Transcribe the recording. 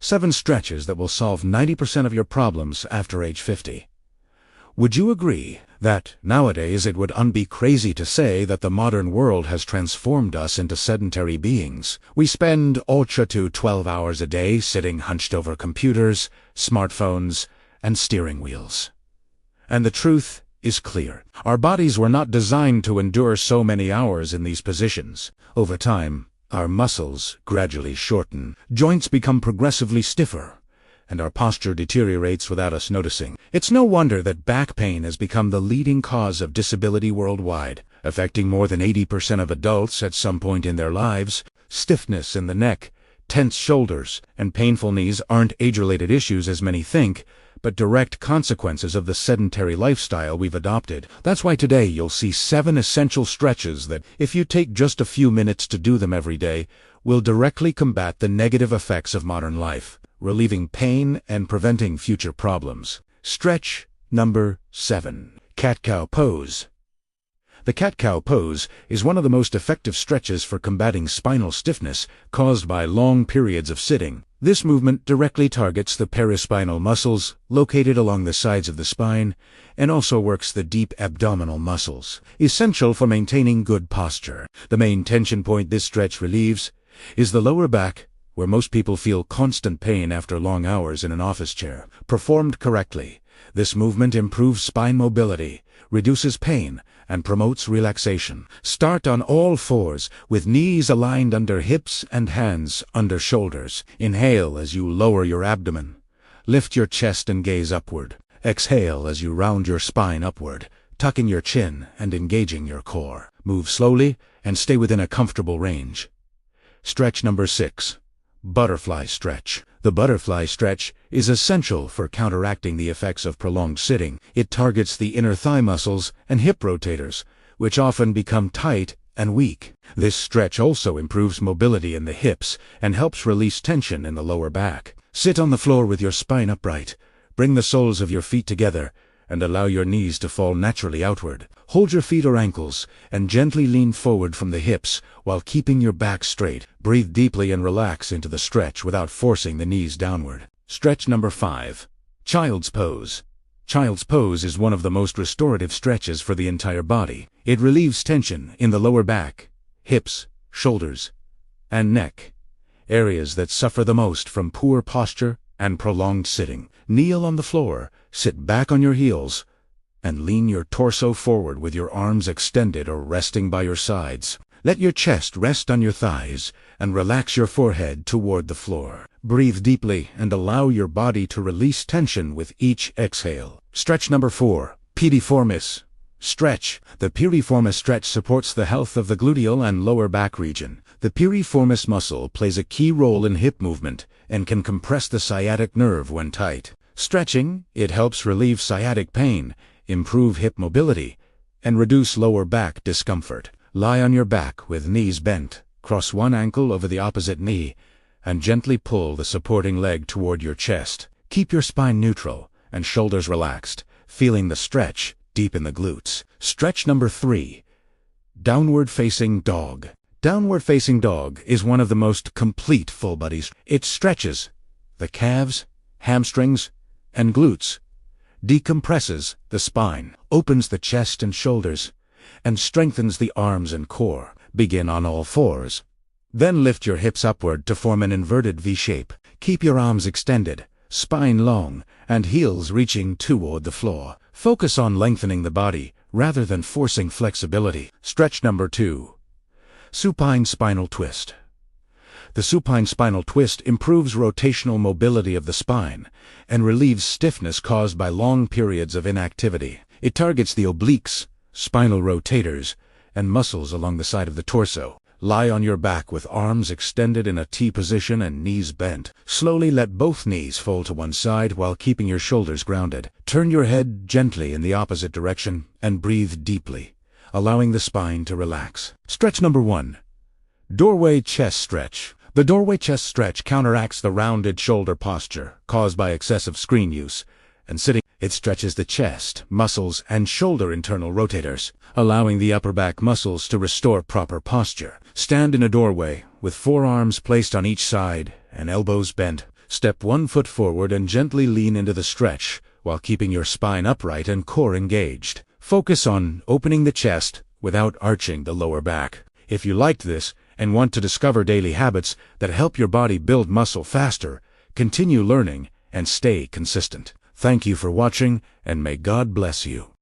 7 stretches that will solve 90% of your problems after age 50. Would you agree that nowadays it would be crazy to say that the modern world has transformed us into sedentary beings? We spend 8 to 12 hours a day sitting hunched over computers, smartphones, and steering wheels. And the truth is clear. Our bodies were not designed to endure so many hours in these positions. Over time, our muscles gradually shorten, joints become progressively stiffer, and our posture deteriorates without us noticing. It's no wonder that back pain has become the leading cause of disability worldwide, affecting more than 80% of adults at some point in their lives. Stiffness in the neck, tense shoulders, and painful knees aren't age-related issues as many think, but direct consequences of the sedentary lifestyle we've adopted. That's why today you'll see 7 essential stretches that, if you take just a few minutes to do them every day, will directly combat the negative effects of modern life, relieving pain and preventing future problems. Stretch number 7. Cat-cow pose. The cat-cow pose is one of the most effective stretches for combating spinal stiffness caused by long periods of sitting. This movement directly targets the paraspinal muscles located along the sides of the spine and also works the deep abdominal muscles, essential for maintaining good posture. The main tension point this stretch relieves is the lower back, where most people feel constant pain after long hours in an office chair. Performed correctly, this movement improves spine mobility, reduces pain, and promotes relaxation. Start on all fours, with knees aligned under hips and hands under shoulders. Inhale as you lower your abdomen. Lift your chest and gaze upward. Exhale as you round your spine upward, tucking your chin and engaging your core. Move slowly and stay within a comfortable range. Stretch number 6. Butterfly stretch. The butterfly stretch is essential for counteracting the effects of prolonged sitting. It targets the inner thigh muscles and hip rotators, which often become tight and weak. This stretch also improves mobility in the hips and helps release tension in the lower back. Sit on the floor with your spine upright. Bring the soles of your feet together and allow your knees to fall naturally outward. Hold your feet or ankles and gently lean forward from the hips while keeping your back straight. Breathe deeply and relax into the stretch without forcing the knees downward. Stretch number 5. Child's pose. Child's pose is one of the most restorative stretches for the entire body. It relieves tension in the lower back, hips, shoulders, and neck, areas that suffer the most from poor posture and prolonged sitting. Kneel on the floor, sit back on your heels, and lean your torso forward with your arms extended or resting by your sides. Let your chest rest on your thighs and relax your forehead toward the floor. Breathe deeply and allow your body to release tension with each exhale. Stretch number 4. Piriformis stretch. The piriformis stretch supports the health of the gluteal and lower back region. The piriformis muscle plays a key role in hip movement and can compress the sciatic nerve when tight. Stretching, it helps relieve sciatic pain, improve hip mobility, and reduce lower back discomfort. Lie on your back with knees bent, cross one ankle over the opposite knee, and gently pull the supporting leg toward your chest. Keep your spine neutral and shoulders relaxed, feeling the stretch deep in the glutes. Stretch number 3. Downward facing dog. Downward facing dog is one of the most complete full bodies. It stretches the calves, hamstrings, and glutes, decompresses the spine, opens the chest and shoulders, and strengthens the arms and core. Begin on all fours. Then lift your hips upward to form an inverted V shape. Keep your arms extended, spine long, and heels reaching toward the floor. Focus on lengthening the body rather than forcing flexibility. Stretch number 2. Supine spinal twist. The supine spinal twist improves rotational mobility of the spine and relieves stiffness caused by long periods of inactivity. It targets the obliques, spinal rotators, and muscles along the side of the torso. Lie on your back with arms extended in a T position and knees bent. Slowly let both knees fold to one side while keeping your shoulders grounded. Turn your head gently in the opposite direction and breathe deeply, allowing the spine to relax. Stretch number 1. Doorway chest stretch. The doorway chest stretch counteracts the rounded shoulder posture caused by excessive screen use and sitting. It stretches the chest, muscles, and shoulder internal rotators, allowing the upper back muscles to restore proper posture. Stand in a doorway with forearms placed on each side and elbows bent. Step 1 foot forward and gently lean into the stretch, while keeping your spine upright and core engaged. Focus on opening the chest without arching the lower back. If you liked this and want to discover daily habits that help your body build muscle faster, continue learning and stay consistent. Thank you for watching, and may God bless you.